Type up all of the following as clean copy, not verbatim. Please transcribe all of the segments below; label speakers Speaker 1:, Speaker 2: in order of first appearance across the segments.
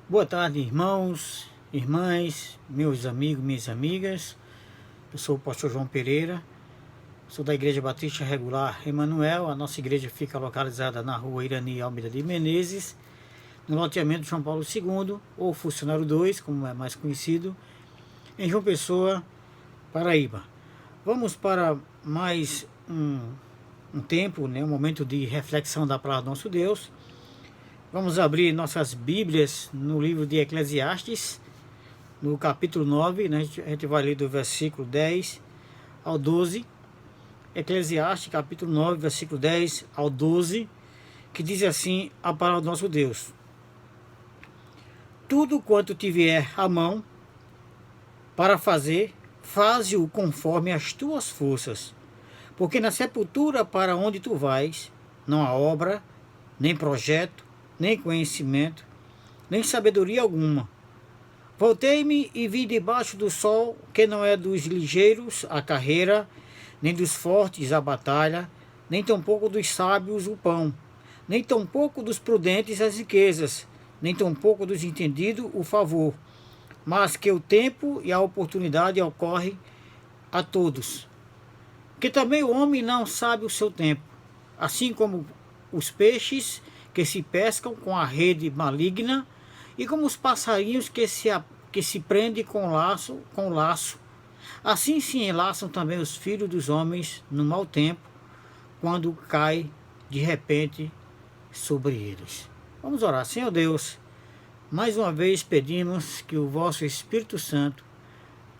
Speaker 1: Boa tarde, irmãos, irmãs, meus amigos, minhas amigas. Eu sou o pastor João Pereira, sou da Igreja Batista Regular Emanuel. A nossa igreja fica localizada na rua Irani Almeida de Menezes, no loteamento João Paulo II, ou Funcionário 2, como é mais conhecido, em João Pessoa, Paraíba. Vamos para mais um tempo, um momento de reflexão da palavra do nosso Deus. Vamos abrir nossas Bíblias no livro de Eclesiastes, no capítulo 9, né? A gente vai ler do versículo 10 ao 12. Eclesiastes, capítulo 9, versículo 10 ao 12, que diz assim a palavra do nosso Deus: Tudo quanto te vier à mão para fazer, faze-o conforme as tuas forças, porque na sepultura para onde tu vais, não há obra, nem projeto, nem conhecimento, nem sabedoria alguma. Voltei-me e vi debaixo do sol que não é dos ligeiros a carreira, nem dos fortes a batalha, nem tampouco dos sábios o pão, nem tampouco dos prudentes as riquezas, nem tampouco dos entendidos o favor, mas que o tempo e a oportunidade ocorrem a todos. Que também o homem não sabe o seu tempo, assim como os peixes que se pescam com a rede maligna, e como os passarinhos que se prendem com laço, assim se enlaçam também os filhos dos homens no mau tempo, quando cai de repente sobre eles. Vamos orar. Senhor Deus, mais uma vez pedimos que o vosso Espírito Santo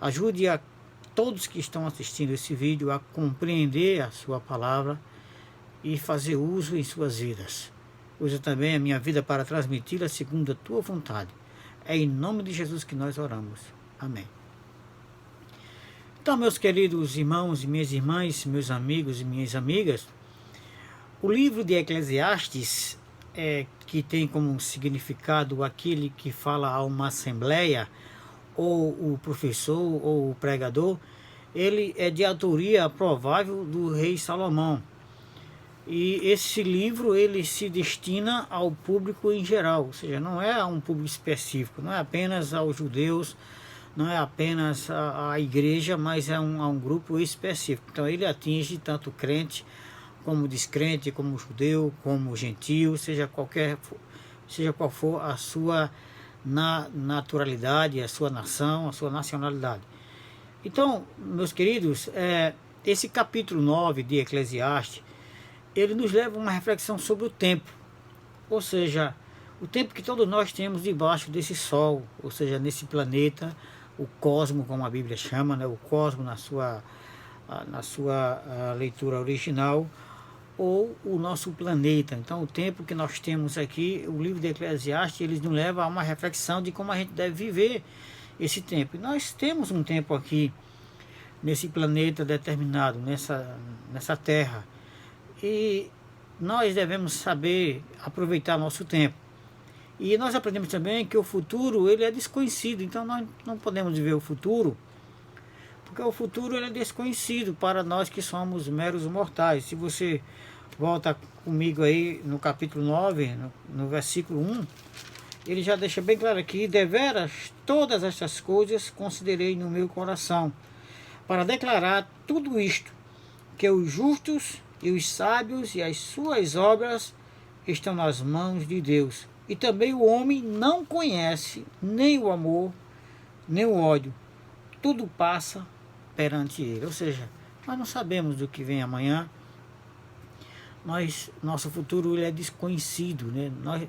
Speaker 1: ajude a todos que estão assistindo esse vídeo a compreender a sua palavra e fazer uso em suas vidas. Usa também a minha vida para transmiti-la segundo a tua vontade. É em nome de Jesus que nós oramos. Amém. Então, meus queridos irmãos e minhas irmãs, meus amigos e minhas amigas, o livro de Eclesiastes, que tem como significado aquele que fala a uma assembleia, ou o professor, ou o pregador, ele é de autoria provável do rei Salomão. E esse livro ele se destina ao público em geral, ou seja, não é a um público específico, não é apenas aos judeus, não é apenas a igreja, mas é a um grupo específico. Então ele atinge tanto crente como descrente, como judeu, como gentil, seja qual for a sua naturalidade, a sua nação, a sua nacionalidade. Então, meus queridos, esse capítulo 9 de Eclesiastes, ele nos leva a uma reflexão sobre o tempo, ou seja, o tempo que todos nós temos debaixo desse sol, ou seja, nesse planeta, o cosmo, como a Bíblia chama, né? O cosmo na sua leitura original, ou o nosso planeta. Então, o tempo que nós temos aqui, o livro de Eclesiastes, ele nos leva a uma reflexão de como a gente deve viver esse tempo. E nós temos um tempo aqui, nesse planeta determinado, nessa terra, e nós devemos saber aproveitar nosso tempo. E nós aprendemos também que o futuro ele é desconhecido, então nós não podemos viver o futuro, porque o futuro ele é desconhecido para nós que somos meros mortais. Se você volta comigo aí no capítulo 9, no versículo 1, ele já deixa bem claro aqui: deveras todas estas coisas considerei no meu coração, para declarar tudo isto, que os justos e os sábios e as suas obras estão nas mãos de Deus. E também o homem não conhece nem o amor, nem o ódio. Tudo passa perante ele. Ou seja, nós não sabemos do que vem amanhã. Nosso futuro ele é desconhecido, né? Nós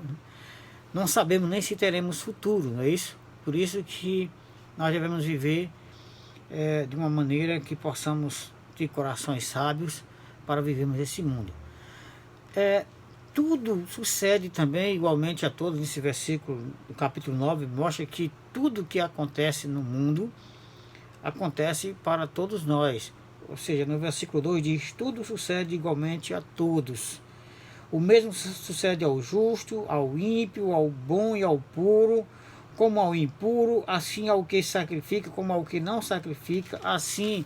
Speaker 1: não sabemos nem se teremos futuro, não é isso? Por isso que nós devemos viver de uma maneira que possamos ter corações sábios para vivermos esse mundo. Tudo sucede também igualmente a todos. Nesse versículo do capítulo 9 mostra que tudo que acontece no mundo acontece para todos nós. Ou seja, no versículo 2 diz: tudo sucede igualmente a todos. O mesmo sucede ao justo, ao ímpio, ao bom e ao puro, como ao impuro, assim ao que sacrifica como ao que não sacrifica, assim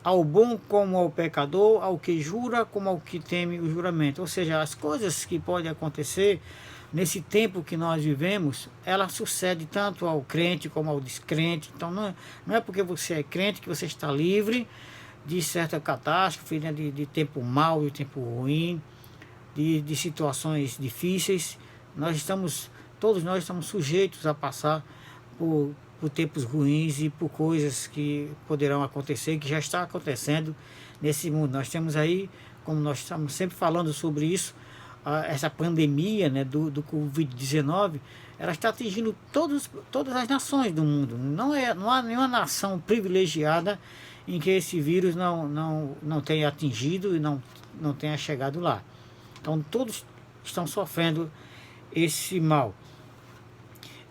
Speaker 1: ao bom como ao pecador, ao que jura como ao que teme o juramento. Ou seja, as coisas que podem acontecer nesse tempo que nós vivemos, ela sucede tanto ao crente como ao descrente. Então não é porque você é crente que você está livre de certa catástrofe, né, de tempo mau, de tempo ruim, de situações difíceis. Todos nós estamos sujeitos a passar por tempos ruins e por coisas que poderão acontecer, que já está acontecendo nesse mundo. Nós temos aí, como nós estamos sempre falando sobre isso, essa pandemia, né, do Covid-19, ela está atingindo todas as nações do mundo. Não há nenhuma nação privilegiada em que esse vírus não tenha atingido e não tenha chegado lá. Então todos estão sofrendo esse mal.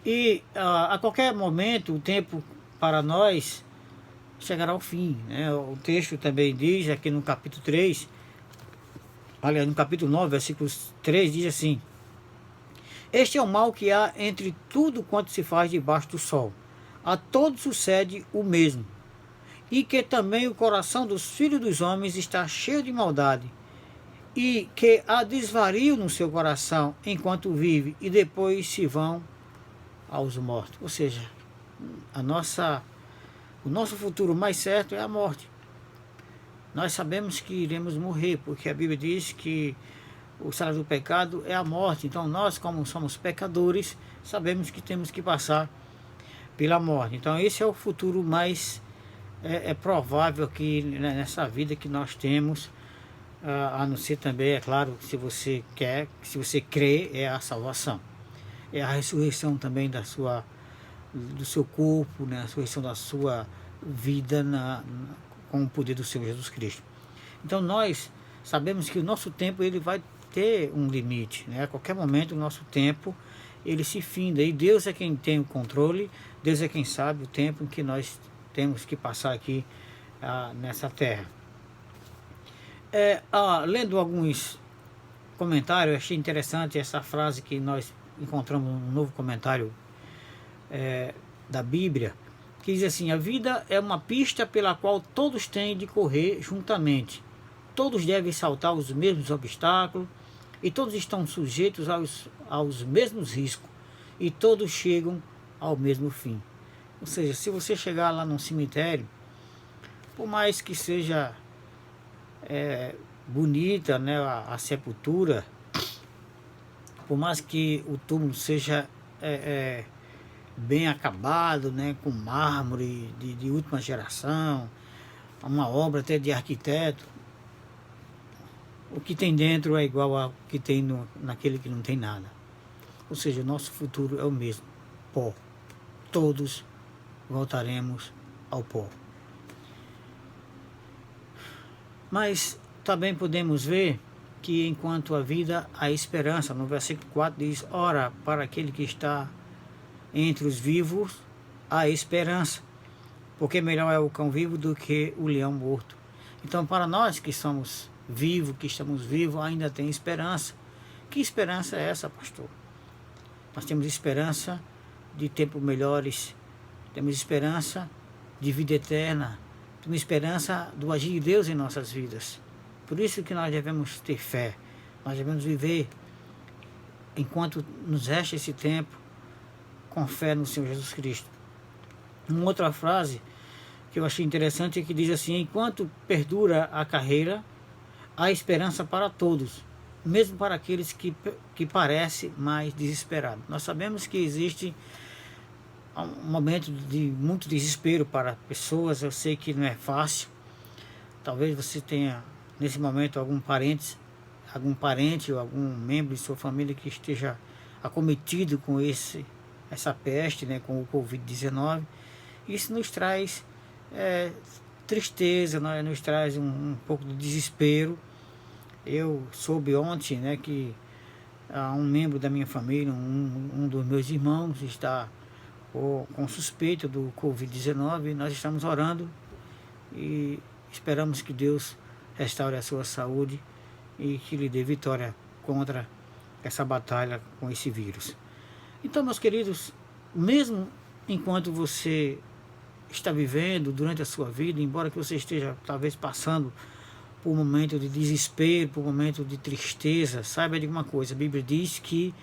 Speaker 1: E a qualquer momento o tempo para nós chegará ao fim, né? O texto também diz aqui no capítulo 3, aliás, no capítulo 9, versículo 3, diz assim: este é o mal que há entre tudo quanto se faz debaixo do sol. A todos sucede o mesmo. E que também o coração dos filhos dos homens está cheio de maldade, e que há desvario no seu coração enquanto vive, e depois se vão aos mortos. Ou seja, o nosso futuro mais certo é a morte. Nós sabemos que iremos morrer, porque a Bíblia diz que o salário do pecado é a morte. Então nós, como somos pecadores, sabemos que temos que passar pela morte. Então esse é o futuro mais provável aqui nessa vida que nós temos, a não ser também, é claro, se você crê, é a salvação. É a ressurreição também do seu corpo, né? A ressurreição da sua vida com o poder do Senhor Jesus Cristo. Então nós sabemos que o nosso tempo ele vai ter um limite, né? A qualquer momento o nosso tempo ele se finda, e Deus é quem tem o controle, Deus é quem sabe o tempo em que nós temos que passar aqui nessa terra. Lendo alguns comentários, eu achei interessante essa frase que nós encontramos num novo comentário da Bíblia, que diz assim: a vida é uma pista pela qual todos têm de correr juntamente. Todos devem saltar os mesmos obstáculos, e todos estão sujeitos aos mesmos riscos, e todos chegam ao mesmo fim. Ou seja, se você chegar lá num cemitério, por mais que seja bonita, né, a sepultura, por mais que o túmulo seja bem acabado, né, com mármore de última geração, uma obra até de arquiteto, o que tem dentro é igual ao que tem naquele que não tem nada. Ou seja, o nosso futuro é o mesmo, pó. Todos voltaremos ao pó. Mas também podemos ver que enquanto a vida, há esperança. No versículo 4 diz: ora, para aquele que está entre os vivos, há esperança, porque melhor é o cão vivo do que o leão morto. Então, para nós que somos vivos, que estamos vivos, ainda tem esperança. Que esperança é essa, pastor? Nós temos esperança de tempos melhores, temos esperança de vida eterna, temos esperança do agir de Deus em nossas vidas. Por isso que nós devemos ter fé, nós devemos viver enquanto nos resta esse tempo com fé no Senhor Jesus Cristo. Uma outra frase que eu achei interessante é que diz assim: enquanto perdura a carreira, há esperança para todos, mesmo para aqueles que parecem mais desesperados. Nós sabemos que existe um momento de muito desespero para pessoas. Eu sei que não é fácil. Talvez você tenha nesse momento algum parente ou algum membro de sua família que esteja acometido com essa peste, né, com o Covid-19. Isso nos traz tristeza, nos traz um pouco de desespero. Eu soube ontem, né, que um membro da minha família, um dos meus irmãos, está com suspeita do Covid-19. Nós estamos orando e esperamos que Deus restaure a sua saúde e que lhe dê vitória contra essa batalha com esse vírus. Então, meus queridos, mesmo enquanto você está vivendo durante a sua vida, embora que você esteja talvez passando por um momento de desespero, por um momento de tristeza, saiba de uma coisa: a Bíblia diz que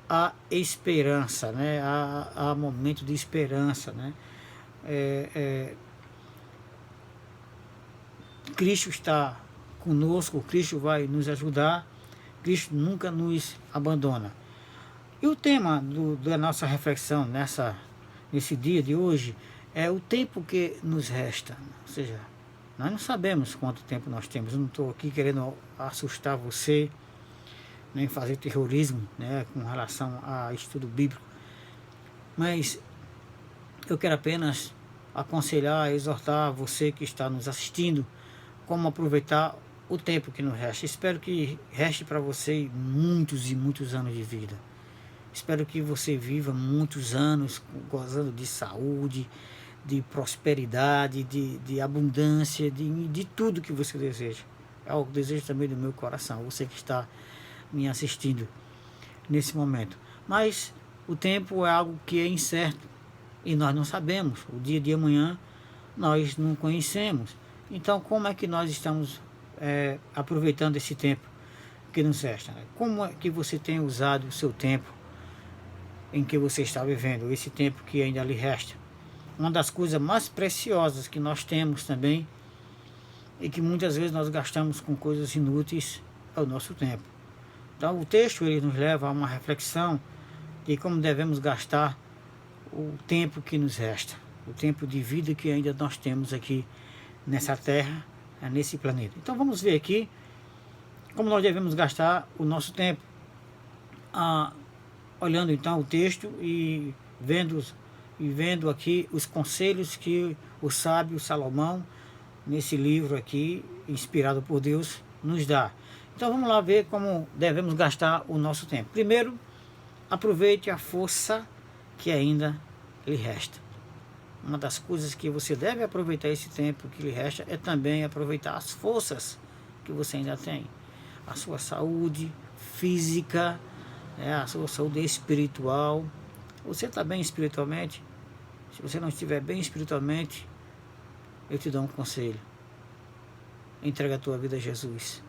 Speaker 1: há esperança, né? Há momento de esperança, né? Cristo está conosco, Cristo vai nos ajudar, Cristo nunca nos abandona. E o tema da nossa reflexão nesse dia de hoje é o tempo que nos resta. Ou seja, nós não sabemos quanto tempo nós temos. Eu não estou aqui querendo assustar você, nem fazer terrorismo, né, com relação a estudo bíblico. Mas eu quero apenas aconselhar, exortar você que está nos assistindo, como aproveitar o tempo que nos resta. Espero que reste para você muitos e muitos anos de vida. Espero que você viva muitos anos gozando de saúde, de prosperidade, de abundância, de tudo que você deseja. É o desejo também do meu coração, você que está me assistindo nesse momento. Mas o tempo é algo que é incerto e nós não sabemos. O dia de amanhã nós não conhecemos. Então, como é que nós estamos aproveitando esse tempo que nos resta? Como é que você tem usado o seu tempo em que você está vivendo, esse tempo que ainda lhe resta? Uma das coisas mais preciosas que nós temos também, e que muitas vezes nós gastamos com coisas inúteis, é o nosso tempo. Então o texto ele nos leva a uma reflexão de como devemos gastar o tempo que nos resta, o tempo de vida que ainda nós temos aqui nessa terra, nesse planeta. Então vamos ver aqui como nós devemos gastar o nosso tempo. Olhando então o texto e vendo aqui os conselhos que o sábio Salomão, nesse livro aqui, inspirado por Deus, nos dá. Então vamos lá ver como devemos gastar o nosso tempo. Primeiro, aproveite a força que ainda lhe resta. Uma das coisas que você deve aproveitar esse tempo que lhe resta é também aproveitar as forças que você ainda tem. A sua saúde física, a sua saúde espiritual. Você está bem espiritualmente? Se você não estiver bem espiritualmente, eu te dou um conselho. Entrega a tua vida a Jesus.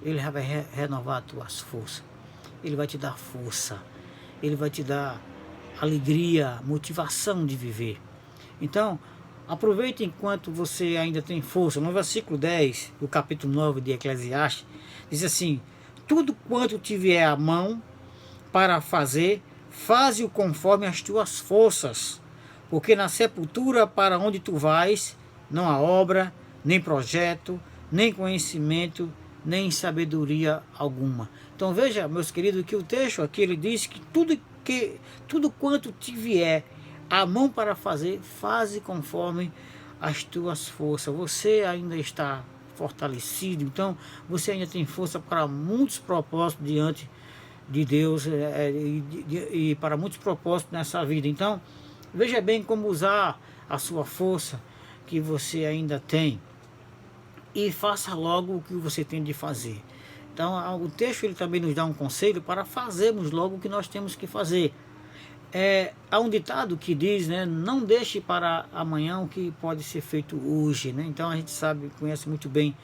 Speaker 1: Ele vai renovar as tuas forças. Ele vai te dar força. Ele vai te dar alegria, motivação de viver. Então, aproveite enquanto você ainda tem força. No versículo 10 do capítulo 9 de Eclesiastes, diz assim: tudo quanto te vier à mão para fazer, faze-o conforme as tuas forças, porque na sepultura para onde tu vais, não há obra, nem projeto, nem conhecimento, nem sabedoria alguma. Então veja, meus queridos, que o texto aqui ele diz que tudo quanto te vier a mão para fazer, faze conforme as tuas forças. Você ainda está fortalecido, então você ainda tem força para muitos propósitos diante de Deus e para muitos propósitos nessa vida. Então veja bem como usar a sua força que você ainda tem e faça logo o que você tem de fazer. Então o texto ele também nos dá um conselho para fazermos logo o que nós temos que fazer. Há um ditado que diz, né, não deixe para amanhã o que pode ser feito hoje, né? Então a gente conhece muito bem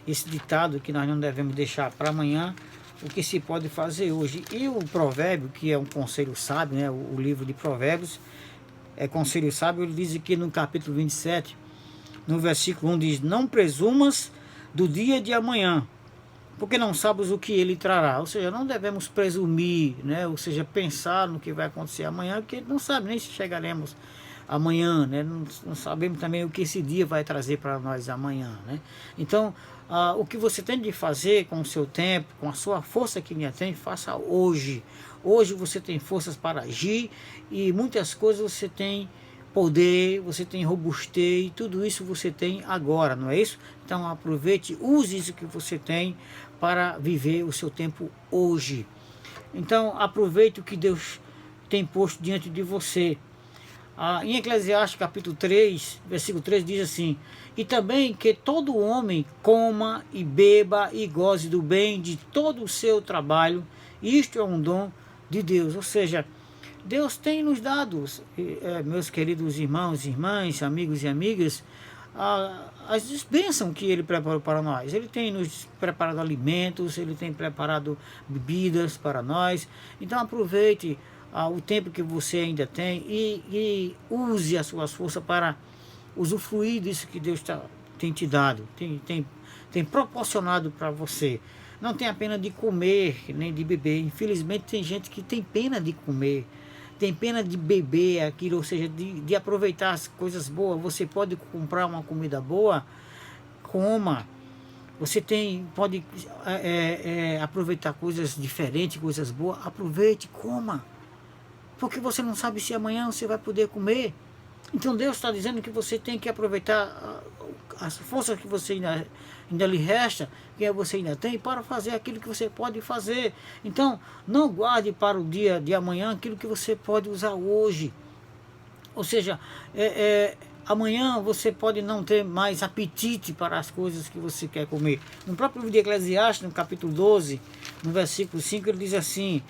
Speaker 1: esse ditado, que nós não devemos deixar para amanhã o que se pode fazer hoje. E o provérbio, que é um conselho sábio, né, o livro de provérbios é conselho sábio, ele diz aqui no capítulo 27, no versículo 1, diz: não presumas do dia de amanhã, porque não sabes o que ele trará. Ou seja, não devemos presumir, né? Ou seja, pensar no que vai acontecer amanhã, porque não sabe nem se chegaremos amanhã, né? Não sabemos também o que esse dia vai trazer para nós amanhã, né? Então, o que você tem de fazer com o seu tempo, com a sua força que ainda tem, faça hoje. Hoje você tem forças para agir e muitas coisas você tem poder, você tem robustez, e tudo isso você tem agora, não é isso? Então aproveite, use isso que você tem para viver o seu tempo hoje. Então aproveite o que Deus tem posto diante de você. Em Eclesiastes capítulo 3, versículo 3 diz assim: e também que todo homem coma e beba e goze do bem de todo o seu trabalho, isto é um dom de Deus. Ou seja, Deus tem nos dado, meus queridos irmãos e irmãs, amigos e amigas, as bênçãos que Ele preparou para nós. Ele tem nos preparado alimentos, Ele tem preparado bebidas para nós. Então aproveite o tempo que você ainda tem e use as suas forças para usufruir disso que Deus tem te dado, tem proporcionado para você. Não tenha pena de comer, nem de beber. Infelizmente tem gente que tem pena de comer, tem pena de beber aquilo, ou seja, de aproveitar as coisas boas. Você pode comprar uma comida boa, coma. Você pode aproveitar coisas diferentes, coisas boas, aproveite, coma. Porque você não sabe se amanhã você vai poder comer. Então Deus está dizendo que você tem que aproveitar as forças que você ainda lhe resta, que você ainda tem, para fazer aquilo que você pode fazer. Então, não guarde para o dia de amanhã aquilo que você pode usar hoje. Ou seja, amanhã você pode não ter mais apetite para as coisas que você quer comer. No próprio livro de Eclesiastes, no capítulo 12, no versículo 5, ele diz assim,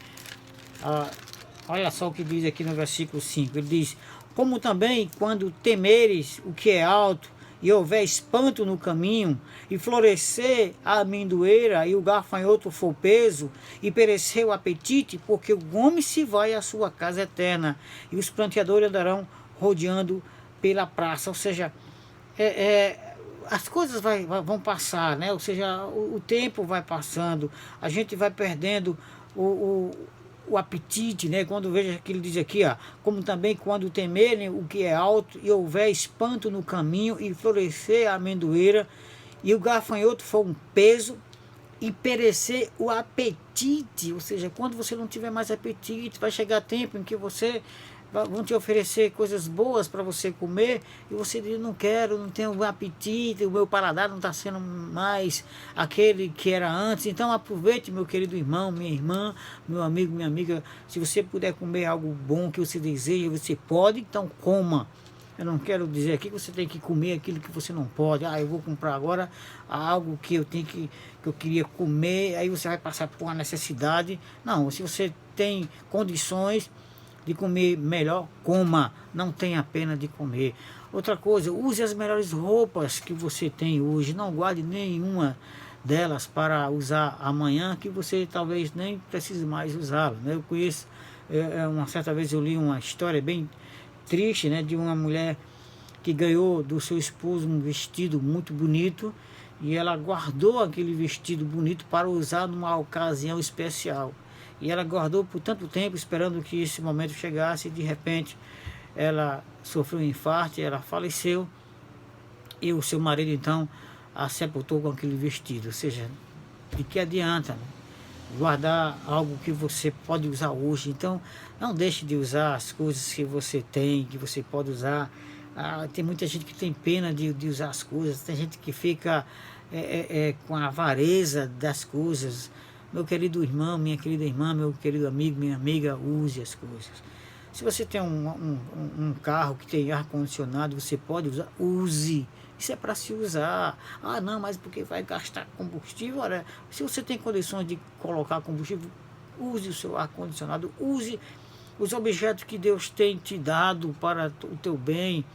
Speaker 1: olha só o que diz aqui no versículo 5, ele diz: como também quando temeres o que é alto, e houver espanto no caminho, e florescer a amendoeira, e o gafanhoto for peso, e perecer o apetite, porque o homem se vai à sua casa eterna, e os planteadores andarão rodeando pela praça. Ou seja, as coisas vão passar, né? Ou seja, o tempo vai passando, a gente vai perdendo o apetite, né? Quando veja que ele diz aqui, como também quando temerem o que é alto, e houver espanto no caminho, e florescer a amendoeira, e o gafanhoto for um peso, e perecer o apetite. Ou seja, quando você não tiver mais apetite, vai chegar tempo em que vão te oferecer coisas boas para você comer, e você diz: não quero, não tenho apetite, o meu paladar não está sendo mais aquele que era antes. Então aproveite, meu querido irmão, minha irmã, meu amigo, minha amiga. Se você puder comer algo bom que você deseja, você pode, então coma. Eu não quero dizer aqui que você tem que comer aquilo que você não pode. Eu vou comprar agora algo que eu queria comer, aí você vai passar por uma necessidade. Não, se você tem condições de comer melhor, coma, não tenha pena de comer. Outra coisa, use as melhores roupas que você tem hoje, não guarde nenhuma delas para usar amanhã, que você talvez nem precise mais usá-la, né? Eu conheço, uma certa vez eu li uma história bem triste, né, de uma mulher que ganhou do seu esposo um vestido muito bonito, e ela guardou aquele vestido bonito para usar numa ocasião especial. E ela guardou por tanto tempo, esperando que esse momento chegasse, e de repente ela sofreu um infarto, ela faleceu, e o seu marido então a sepultou com aquele vestido. Ou seja, de que adianta, né, guardar algo que você pode usar hoje? Então não deixe de usar as coisas que você tem, que você pode usar. Tem muita gente que tem pena de usar as coisas, tem gente que fica com a avareza das coisas. Meu querido irmão, minha querida irmã, meu querido amigo, minha amiga, use as coisas. Se você tem um carro que tem ar-condicionado, você pode usar, use. Isso é para se usar. Não, mas porque vai gastar combustível? Olha, se você tem condições de colocar combustível, use o seu ar-condicionado, use os objetos que Deus tem te dado para o teu bem.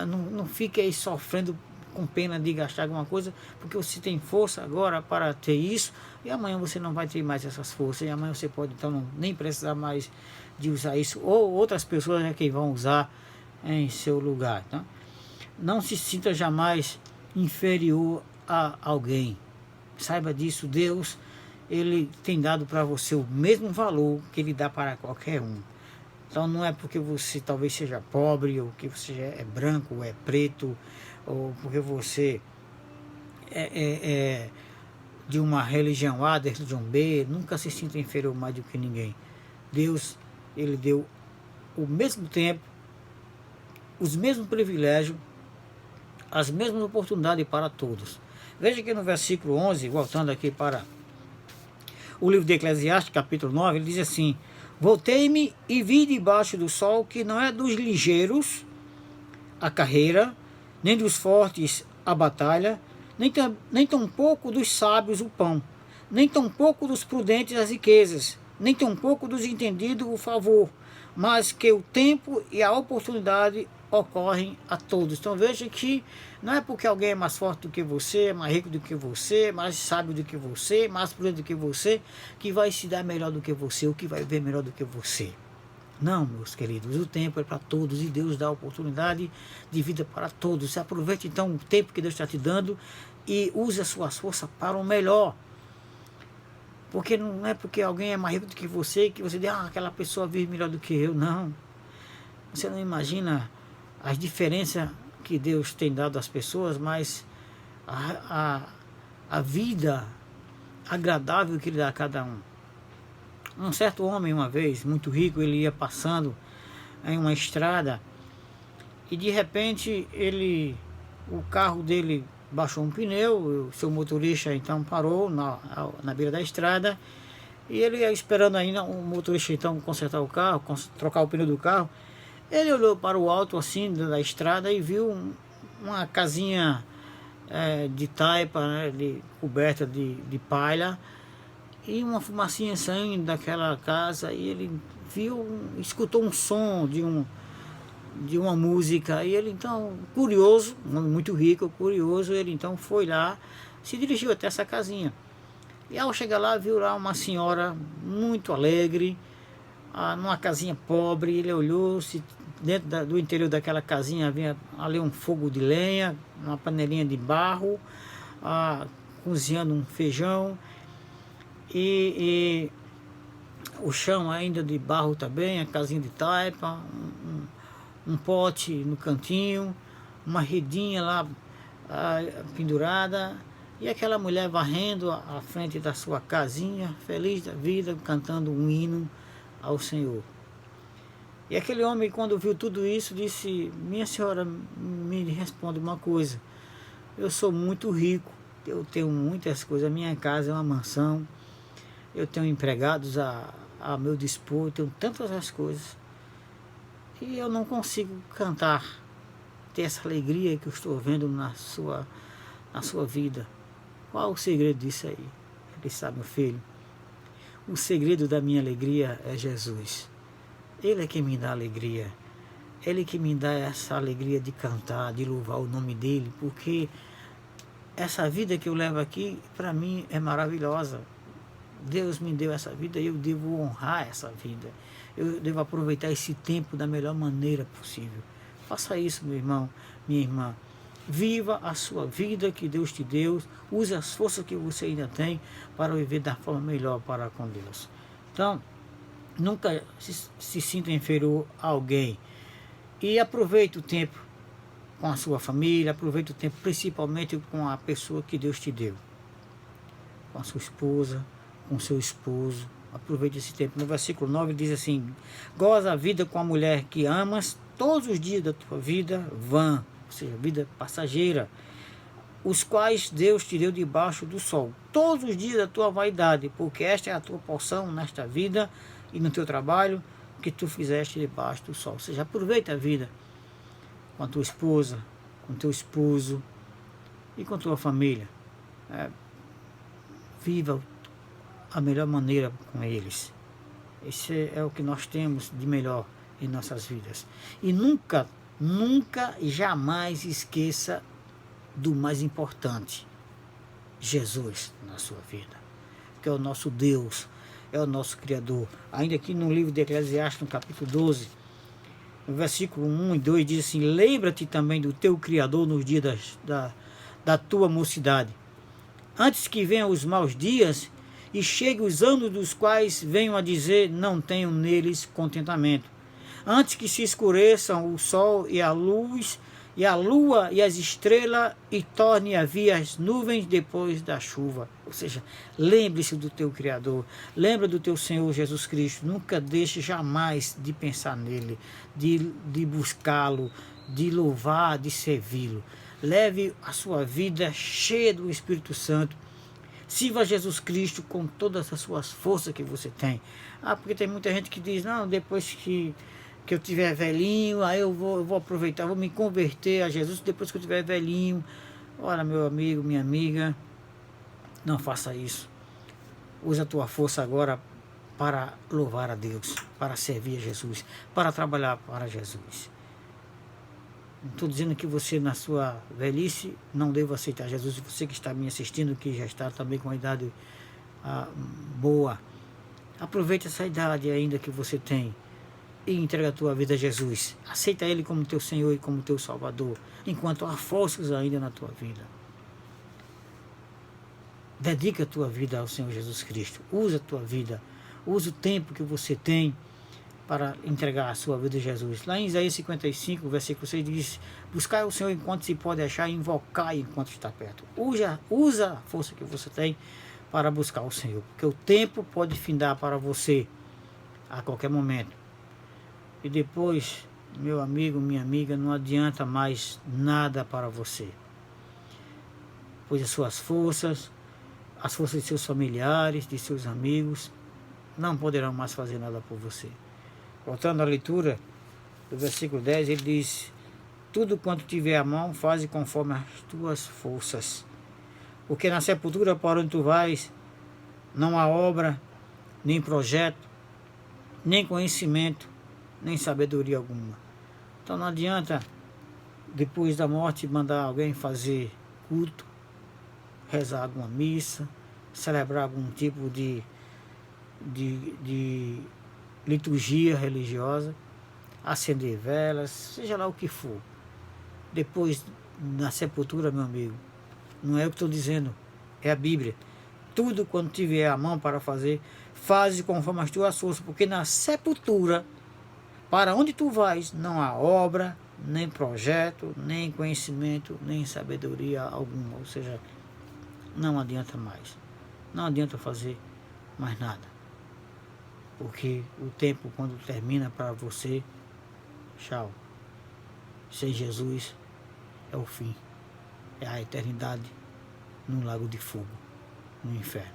Speaker 1: Não fique aí sofrendo com pena de gastar alguma coisa, porque você tem força agora para ter isso, e amanhã você não vai ter mais essas forças, e amanhã você pode então nem precisar mais de usar isso, ou outras pessoas é quem vão usar em seu lugar. Tá? Não se sinta jamais inferior a alguém. Saiba disso, Deus, Ele tem dado para você o mesmo valor que Ele dá para qualquer um. Então não é porque você talvez seja pobre, ou que você é branco, ou é preto, ou porque você é de uma religião A, de religião B, nunca se sinta inferior mais do que ninguém. Deus, Ele deu o mesmo tempo, os mesmos privilégios, as mesmas oportunidades para todos. Veja que no versículo 11, voltando aqui para o livro de Eclesiastes, capítulo 9, ele diz assim: voltei-me e vi debaixo do sol que não é dos ligeiros a carreira, nem dos fortes a batalha, nem tampouco dos sábios o pão, nem tampouco dos prudentes as riquezas, nem tampouco dos entendidos o favor, mas que o tempo e a oportunidade ocorrem a todos. Então veja que não é porque alguém é mais forte do que você, mais rico do que você, mais sábio do que você, mais prudente do que você, que vai se dar melhor do que você, ou que vai ver melhor do que você. Não, meus queridos, o tempo é para todos e Deus dá oportunidade de vida para todos. Aproveite então o tempo que Deus está te dando e use as suas forças para o melhor. Porque não é porque alguém é mais rico do que você diz, aquela pessoa vive melhor do que eu. Não. Você não imagina as diferenças que Deus tem dado às pessoas, mas a vida agradável que Ele dá a cada um. Um certo homem, uma vez, muito rico, ele ia passando em uma estrada e de repente o carro dele baixou um pneu, o seu motorista então parou na beira da estrada e ele ia esperando ainda o motorista então consertar o carro, trocar o pneu do carro. Ele olhou para o alto assim da estrada e viu uma casinha de taipa, né, coberta de palha, e uma fumacinha saindo daquela casa, e ele escutou um som de uma música, e ele então, curioso, um homem muito rico, curioso, ele então foi lá, se dirigiu até essa casinha. E ao chegar lá, viu lá uma senhora muito alegre, numa casinha pobre. Ele olhou, se dentro do interior daquela casinha havia ali um fogo de lenha, uma panelinha de barro, cozinhando um feijão, e o chão ainda de barro também, a casinha de taipa, um pote no cantinho, uma redinha lá pendurada, e aquela mulher varrendo à frente da sua casinha, feliz da vida, cantando um hino ao Senhor. E aquele homem, quando viu tudo isso, disse: minha senhora, me responde uma coisa, eu sou muito rico, eu tenho muitas coisas, a minha casa é uma mansão, eu tenho empregados a meu dispor, eu tenho tantas as coisas, e eu não consigo cantar, ter essa alegria que eu estou vendo na sua vida. Qual o segredo disso aí? Ele sabe, meu filho, o segredo da minha alegria é Jesus. Ele é que me dá alegria. Ele que me dá essa alegria de cantar, de louvar o nome dele, porque essa vida que eu levo aqui, para mim, é maravilhosa. Deus me deu essa vida e eu devo honrar essa vida. Eu devo aproveitar esse tempo da melhor maneira possível. Faça isso, meu irmão, minha irmã. Viva a sua vida que Deus te deu. Use as forças que você ainda tem para viver da forma melhor para com Deus. Então, nunca se sinta inferior a alguém. E aproveite o tempo com a sua família. Aproveite o tempo principalmente com a pessoa que Deus te deu. Com a sua esposa, com o seu esposo. Aproveite esse tempo. No versículo 9 diz assim: goza a vida com a mulher que amas todos os dias da tua vida vã, ou seja, vida passageira, os quais Deus te deu debaixo do sol, todos os dias da tua vaidade, porque esta é a tua porção nesta vida e no teu trabalho que tu fizeste debaixo do sol. Ou seja, aproveita a vida com a tua esposa, com o teu esposo e com a tua família. Viva a melhor maneira com eles. Esse é o que nós temos de melhor em nossas vidas. E nunca e jamais esqueça do mais importante: Jesus na sua vida, que é o nosso Deus, é o nosso Criador. Ainda aqui no livro de Eclesiastes, no capítulo 12, no versículo 1 e 2, diz assim: lembra-te também do teu Criador nos dias da tua mocidade, antes que venham os maus dias e cheguem os anos dos quais venham a dizer: não tenho neles contentamento. Antes que se escureçam o sol e a luz, e a lua e as estrelas, e torne a vir as nuvens depois da chuva. Ou seja, lembre-se do teu Criador, lembra do teu Senhor Jesus Cristo. Nunca deixe jamais de pensar nele, de buscá-lo, de louvar, de servi-lo. Leve a sua vida cheia do Espírito Santo. Sirva a Jesus Cristo com todas as suas forças que você tem. Porque tem muita gente que diz: não, depois que eu tiver velhinho, aí eu vou aproveitar, vou me converter a Jesus depois que eu tiver velhinho. Ora, meu amigo, minha amiga, não faça isso. Use a tua força agora para louvar a Deus, para servir a Jesus, para trabalhar para Jesus. Não estou dizendo que você na sua velhice não deva aceitar Jesus. Você que está me assistindo, que já está também com a idade boa, aproveite essa idade ainda que você tem e entrega a tua vida a Jesus. Aceita Ele como teu Senhor e como teu Salvador, enquanto há forças ainda na tua vida. Dedica a tua vida ao Senhor Jesus Cristo. Usa a tua vida. Usa o tempo que você tem para entregar a sua vida a Jesus. Lá em Isaías 55, versículo 6 diz: buscai o Senhor enquanto se pode achar e invocai enquanto está perto. Usa a força que você tem para buscar o Senhor, porque o tempo pode findar para você a qualquer momento. E depois, meu amigo, minha amiga, não adianta mais nada para você, pois as suas forças, as forças de seus familiares, de seus amigos, não poderão mais fazer nada por você. Voltando à leitura do versículo 10, ele diz: tudo quanto tiver à mão, faze conforme as tuas forças. Porque na sepultura para onde tu vais, não há obra, nem projeto, nem conhecimento, nem sabedoria alguma. Então não adianta, depois da morte, mandar alguém fazer culto, rezar alguma missa, celebrar algum tipo de liturgia religiosa, acender velas, seja lá o que for. Depois, na sepultura, meu amigo, não é o que estou dizendo, é a Bíblia. Tudo quando tiver a mão para fazer, faze conforme as tuas forças, porque na sepultura, para onde tu vais, não há obra, nem projeto, nem conhecimento, nem sabedoria alguma. Ou seja, não adianta mais. Não adianta fazer mais nada. Porque o tempo, quando termina para você, tchau. Sem Jesus é o fim. É a eternidade num lago de fogo, no inferno.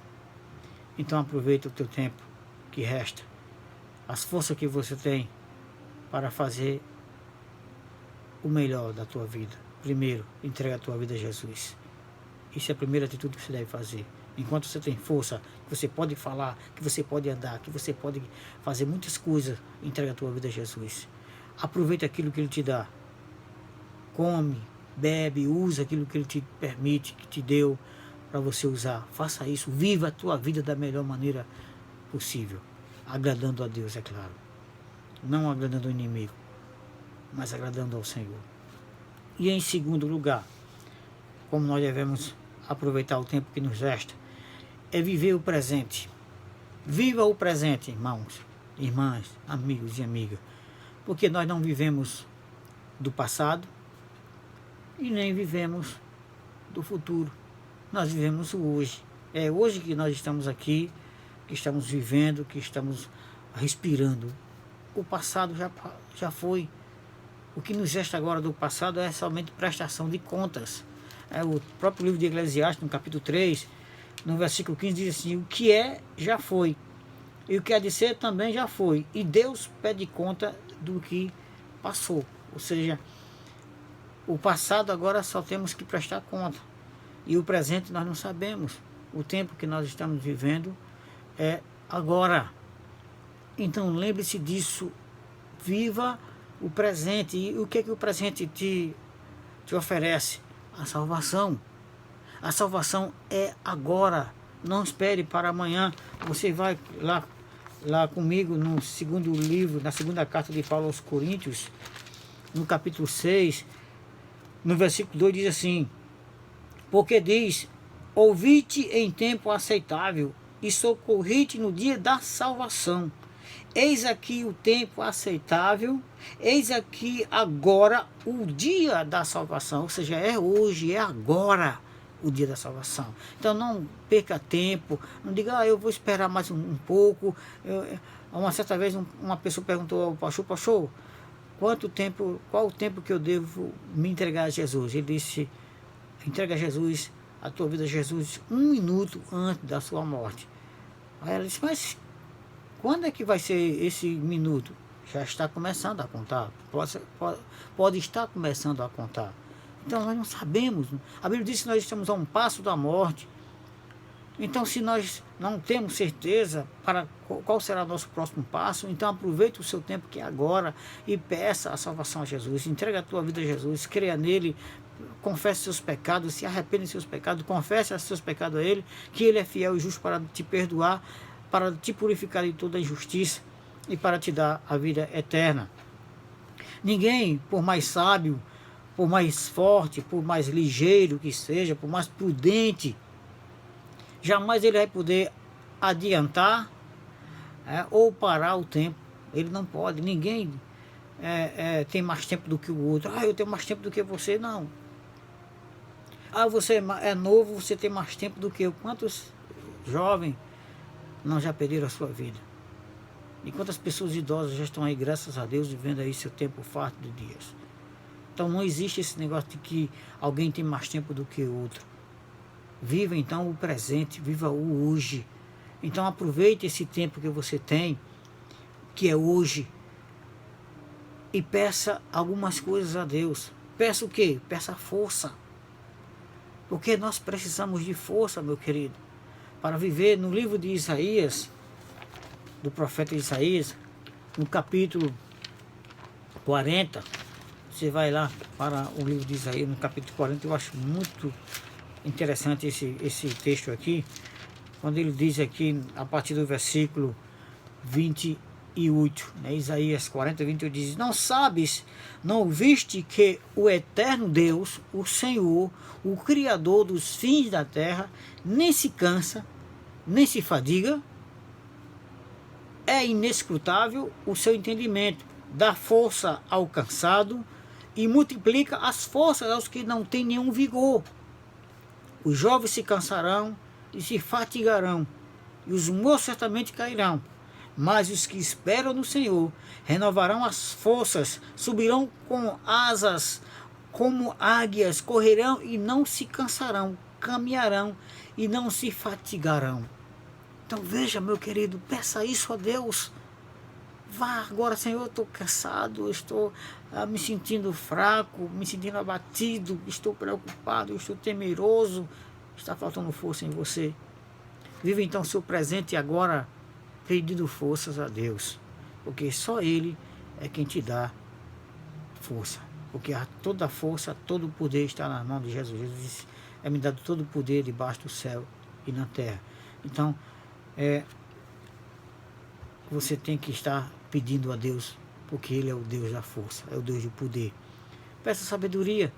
Speaker 1: Então aproveita o teu tempo que resta, as forças que você tem para fazer o melhor da tua vida. Primeiro, entrega a tua vida a Jesus. Isso é a primeira atitude que você deve fazer. Enquanto você tem força, que você pode falar, que você pode andar, que você pode fazer muitas coisas, entrega a tua vida a Jesus. Aproveita aquilo que Ele te dá. Come, bebe, usa aquilo que Ele te permite, que te deu para você usar. Faça isso, viva a tua vida da melhor maneira possível, agradando a Deus, é claro. Não agradando ao inimigo, mas agradando ao Senhor. E em segundo lugar, como nós devemos aproveitar o tempo que nos resta, é viver o presente. Viva o presente, irmãos, irmãs, amigos e amigas, porque nós não vivemos do passado e nem vivemos do futuro. Nós vivemos o hoje. É hoje que nós estamos aqui, que estamos vivendo, que estamos respirando. O passado já foi. O que nos resta agora do passado é somente prestação de contas. O próprio livro de Eclesiastes, no capítulo 3, no versículo 15, diz assim: o que é, já foi. E o que há de ser, também já foi. E Deus pede conta do que passou. Ou seja, o passado agora só temos que prestar conta. E o presente nós não sabemos. O tempo que nós estamos vivendo é agora. Então lembre-se disso. Viva o presente. E o que o presente te oferece? A salvação. A salvação é agora. Não espere para amanhã. Você vai lá comigo no segundo livro, na segunda carta de Paulo aos Coríntios, no capítulo 6, no versículo 2 diz assim: porque diz: ouvi-te em tempo aceitável e socorri-te no dia da salvação. Eis aqui o tempo aceitável, eis aqui agora o dia da salvação. Ou seja, é hoje, é agora o dia da salvação. Então não perca tempo, não diga: eu vou esperar mais um pouco. Uma certa vez uma pessoa perguntou ao pastor, qual o tempo que eu devo me entregar a Jesus? Ele disse: entrega a Jesus, a tua vida a Jesus, 1 minuto antes da sua morte. Aí ela disse: mas quando é que vai ser esse minuto? Já está começando a contar. Pode estar começando a contar. Então nós não sabemos. A Bíblia diz que nós estamos a um passo da morte. Então, se nós não temos certeza para qual será o nosso próximo passo, então aproveite o seu tempo que é agora e peça a salvação a Jesus. Entrega a tua vida a Jesus, creia nele, confesse seus pecados, se arrependa de seus pecados, confesse os seus pecados a Ele, que Ele é fiel e justo para te perdoar, para te purificar de toda injustiça e para te dar a vida eterna. Ninguém, por mais sábio, por mais forte, por mais ligeiro que seja, por mais prudente, jamais ele vai poder adiantar ou parar o tempo. Ele não pode. Ninguém tem mais tempo do que o outro. Eu tenho mais tempo do que você. Não. Você é novo, você tem mais tempo do que eu. Quantos jovens não já perderam a sua vida? E quantas pessoas idosas já estão aí, graças a Deus, vivendo aí seu tempo farto de dias. Então não existe esse negócio de que alguém tem mais tempo do que o outro. Viva então o presente, viva o hoje. Então aproveite esse tempo que você tem, que é hoje, e peça algumas coisas a Deus. Peça o quê? Peça força. Porque nós precisamos de força, meu querido, para viver. No livro de Isaías, do profeta Isaías, no capítulo 40, você vai lá para o livro de Isaías, no capítulo 40, eu acho muito interessante esse texto aqui, quando ele diz aqui, a partir do versículo 28, Isaías 40, 28 diz: não sabes, não ouviste que o eterno Deus, o Senhor, o Criador dos fins da terra, nem se cansa, nem se fadiga? É inescrutável o seu entendimento, dá força ao cansado e multiplica as forças aos que não têm nenhum vigor. Os jovens se cansarão e se fatigarão, e os moços certamente cairão. Mas os que esperam no Senhor renovarão as forças, subirão com asas como águias, correrão e não se cansarão, caminharão e não se fatigarão. Então veja, meu querido, peça isso a Deus. Vá agora, Senhor, eu estou cansado, eu estou me sentindo fraco, me sentindo abatido, estou preocupado, estou temeroso, está faltando força em você. Viva então o seu presente agora, pedindo forças a Deus, porque só Ele é quem te dá força, porque toda a força, todo o poder está na mão de Jesus. Jesus disse: é me dado todo o poder debaixo do céu e na terra. Então, você tem que estar pedindo a Deus, porque Ele é o Deus da força, é o Deus do poder. Peça sabedoria.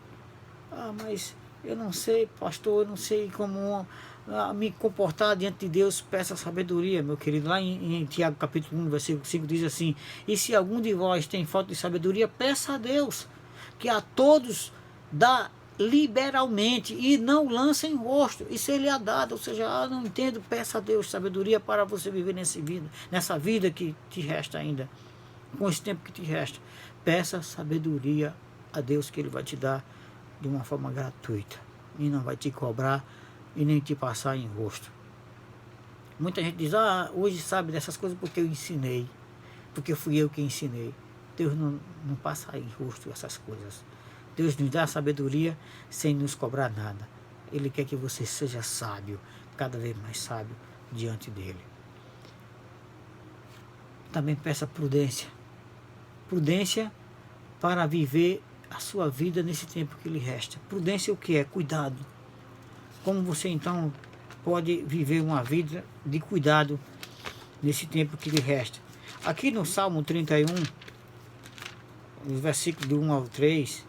Speaker 1: Mas eu não sei, pastor, eu não sei como me comportar diante de Deus. Peça sabedoria, meu querido. Lá em Tiago capítulo 1, versículo 5 diz assim: e se algum de vós tem falta de sabedoria, peça a Deus, que a todos dá liberalmente e não lança em rosto, isso Ele é dado. Ou seja, não entendo, peça a Deus sabedoria para você viver nessa vida que te resta ainda, com esse tempo que te resta. Peça sabedoria a Deus, que Ele vai te dar de uma forma gratuita e não vai te cobrar e nem te passar em rosto. Muita gente diz: hoje sabe dessas coisas porque eu ensinei, porque fui eu que ensinei. Deus não passa em rosto essas coisas. Deus nos dá sabedoria sem nos cobrar nada. Ele quer que você seja sábio, cada vez mais sábio diante dele. Também peça prudência. Prudência para viver a sua vida nesse tempo que lhe resta. Prudência o que é? Cuidado. Como você então pode viver uma vida de cuidado nesse tempo que lhe resta? Aqui no Salmo 31, nos versículos do 1 ao 3,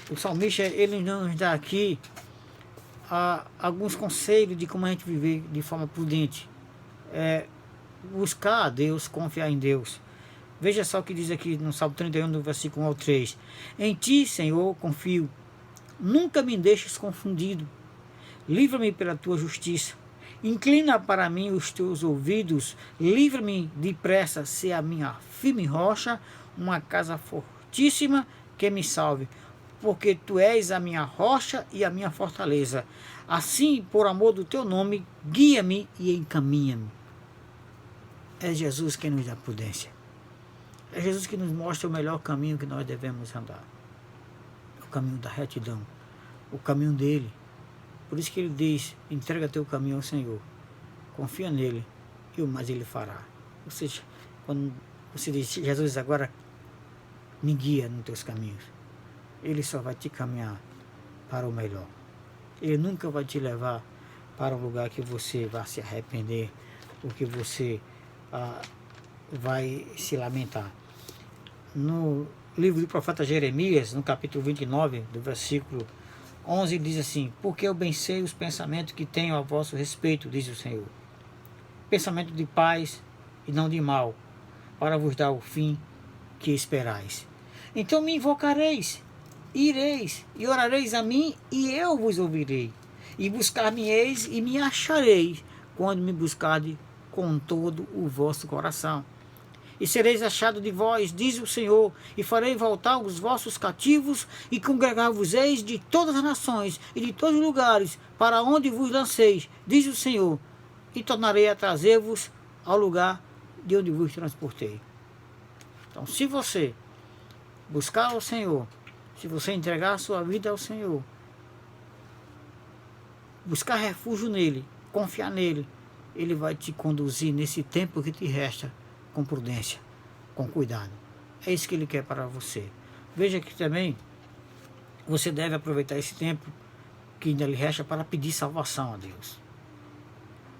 Speaker 1: o salmista ele nos dá aqui alguns conselhos de como a gente viver de forma prudente. Buscar a Deus, confiar em Deus. Veja só o que diz aqui no Salmo 31, no versículo 1 ao 3. Em ti, Senhor, confio. Nunca me deixes confundido. Livra-me pela tua justiça. Inclina para mim os teus ouvidos. Livra-me depressa, se a minha firme rocha, uma casa fortíssima que me salve. Porque tu és a minha rocha e a minha fortaleza. Assim, por amor do teu nome, guia-me e encaminha-me. É Jesus quem nos dá prudência. É Jesus que nos mostra o melhor caminho que nós devemos andar. O caminho da retidão. O caminho dele. Por isso que ele diz, entrega teu caminho ao Senhor, confia nele e o mais ele fará. Ou seja, quando você diz, Jesus, agora me guia nos teus caminhos, ele só vai te caminhar para o melhor. Ele nunca vai te levar para um lugar que você vai se arrepender, ou que você vai se lamentar. No livro do profeta Jeremias, no capítulo 29, do versículo 11, diz assim: porque eu bem sei os pensamentos que tenho a vosso respeito, diz o Senhor, pensamento de paz e não de mal, para vos dar o fim que esperais. Então me invocareis, ireis e orareis a mim, e eu vos ouvirei. E buscar-me-eis e me achareis, quando me buscardes com todo o vosso coração. E sereis achado de vós, diz o Senhor, e farei voltar os vossos cativos, e congregar-vos-eis de todas as nações e de todos os lugares, para onde vos lanceis, diz o Senhor, e tornarei a trazer-vos ao lugar de onde vos transportei. Então, se você buscar ao Senhor, se você entregar a sua vida ao Senhor, buscar refúgio nele, confiar nele, ele vai te conduzir nesse tempo que te resta com prudência, com cuidado. É isso que ele quer para você. Veja que também você deve aproveitar esse tempo que ainda lhe resta para pedir salvação a Deus.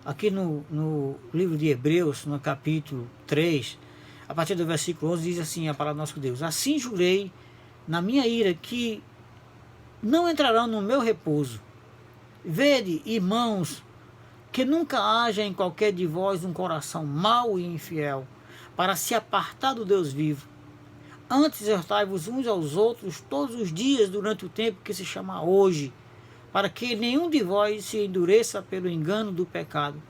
Speaker 1: Aqui no livro de Hebreus, no capítulo 3, a partir do versículo 11, diz assim a palavra do nosso Deus: assim jurei na minha ira que não entrarão no meu repouso. Vede, irmãos, que nunca haja em qualquer de vós um coração mau e infiel, para se apartar do Deus vivo. Antes exortai-vos uns aos outros todos os dias durante o tempo que se chama hoje, para que nenhum de vós se endureça pelo engano do pecado.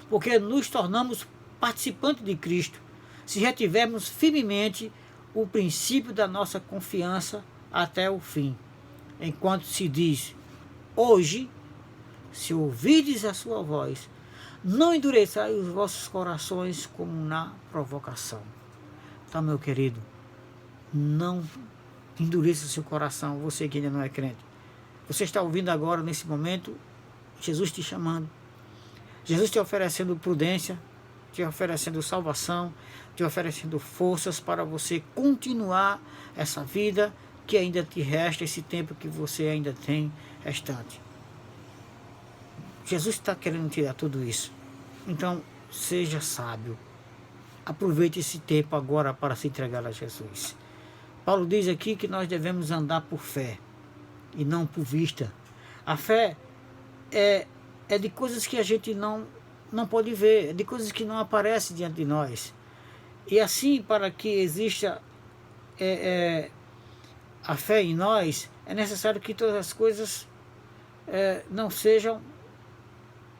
Speaker 1: Porque nos tornamos participantes de Cristo, se retivermos firmemente o princípio da nossa confiança até o fim. Enquanto se diz, hoje, se ouvirdes a sua voz, não endureçai os vossos corações como na provocação. Então, meu querido, não endureça o seu coração, você que ainda não é crente. Você está ouvindo agora, nesse momento, Jesus te chamando. Jesus te oferecendo prudência, te oferecendo salvação, te oferecendo forças para você continuar essa vida que ainda te resta, esse tempo que você ainda tem restante. Jesus está querendo te dar tudo isso. Então, seja sábio. Aproveite esse tempo agora para se entregar a Jesus. Paulo diz aqui que nós devemos andar por fé e não por vista. A fé é de coisas que a gente não pode ver, é de coisas que não aparecem diante de nós. E assim, para que exista a fé em nós, é necessário que todas as coisas não sejam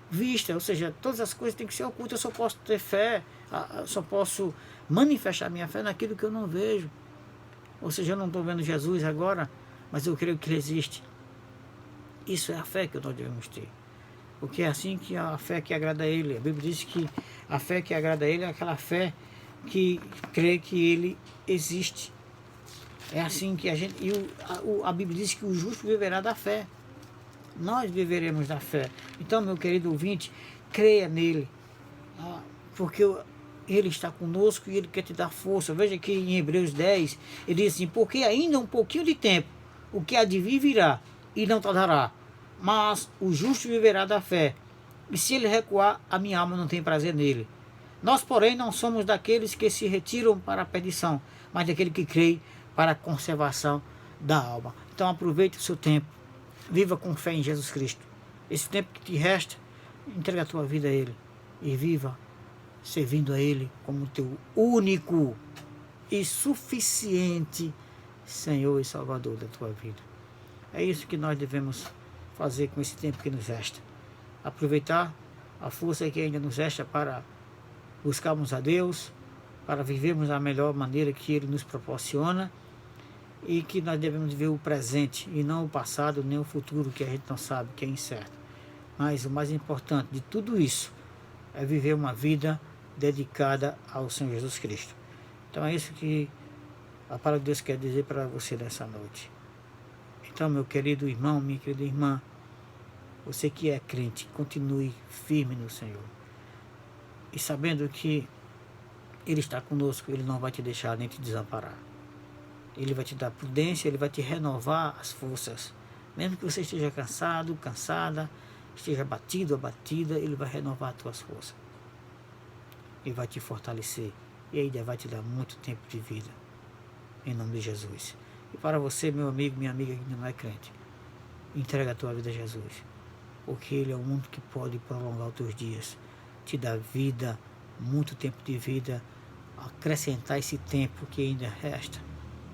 Speaker 1: vista, ou seja, todas as coisas têm que ser ocultas. Eu só posso ter fé, eu só posso manifestar minha fé naquilo que eu não vejo. Ou seja, eu não estou vendo Jesus agora, mas eu creio que ele existe. Isso é a fé que nós devemos ter, porque é assim que a fé que agrada a ele. A Bíblia diz que a fé que agrada a ele é aquela fé que crê que ele existe. É assim que a gente, e a Bíblia diz que o justo viverá da fé. Nós viveremos da fé. Então, meu querido ouvinte, creia nele, porque ele está conosco e ele quer te dar força. Veja que em Hebreus 10, ele diz assim, porque ainda um pouquinho de tempo, o que há de vir virá, e não tardará, mas o justo viverá da fé, e se ele recuar, a minha alma não tem prazer nele. Nós, porém, não somos daqueles que se retiram para a perdição, mas daquele que crê para a conservação da alma. Então aproveite o seu tempo, viva com fé em Jesus Cristo. Esse tempo que te resta, entrega a tua vida a Ele e viva servindo a Ele como teu único e suficiente Senhor e Salvador da tua vida. É isso que nós devemos fazer com esse tempo que nos resta. Aproveitar a força que ainda nos resta para buscarmos a Deus, para vivermos da melhor maneira que Ele nos proporciona, e que nós devemos ver o presente e não o passado nem o futuro, que a gente não sabe, que é incerto. Mas o mais importante de tudo isso é viver uma vida dedicada ao Senhor Jesus Cristo. Então é isso que a palavra de Deus quer dizer para você nessa noite. Então, meu querido irmão, minha querida irmã, Você que é crente, continue firme no Senhor. E sabendo que Ele está conosco, Ele não vai te deixar nem te desamparar. Ele vai te dar prudência, Ele vai te renovar as forças. Mesmo que você esteja cansado, cansada, esteja abatido, abatida, Ele vai renovar as tuas forças. Ele vai te fortalecer. E ainda vai te dar muito tempo de vida. Em nome de Jesus. E para você, meu amigo, minha amiga que ainda não é crente, entrega a tua vida a Jesus. Porque Ele é o único que pode prolongar os teus dias. Te dar vida, muito tempo de vida, acrescentar esse tempo que ainda resta.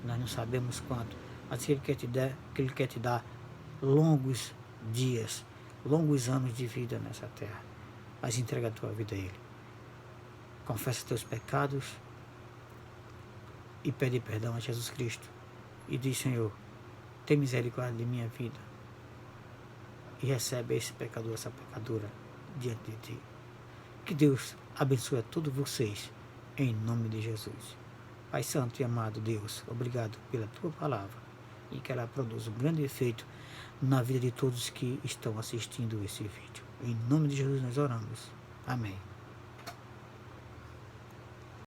Speaker 1: Nós não sabemos quanto, mas Ele quer te dar longos dias, longos anos de vida nessa terra. Mas entrega a tua vida a Ele. Confessa teus pecados e pede perdão a Jesus Cristo. E diz: Senhor, tem misericórdia de minha vida. E recebe esse pecador, essa pecadora diante de Ti. Que Deus abençoe a todos vocês, em nome de Jesus. Pai Santo e amado Deus, obrigado pela Tua palavra e que ela produza um grande efeito na vida de todos que estão assistindo esse vídeo. Em nome de Jesus nós oramos. Amém.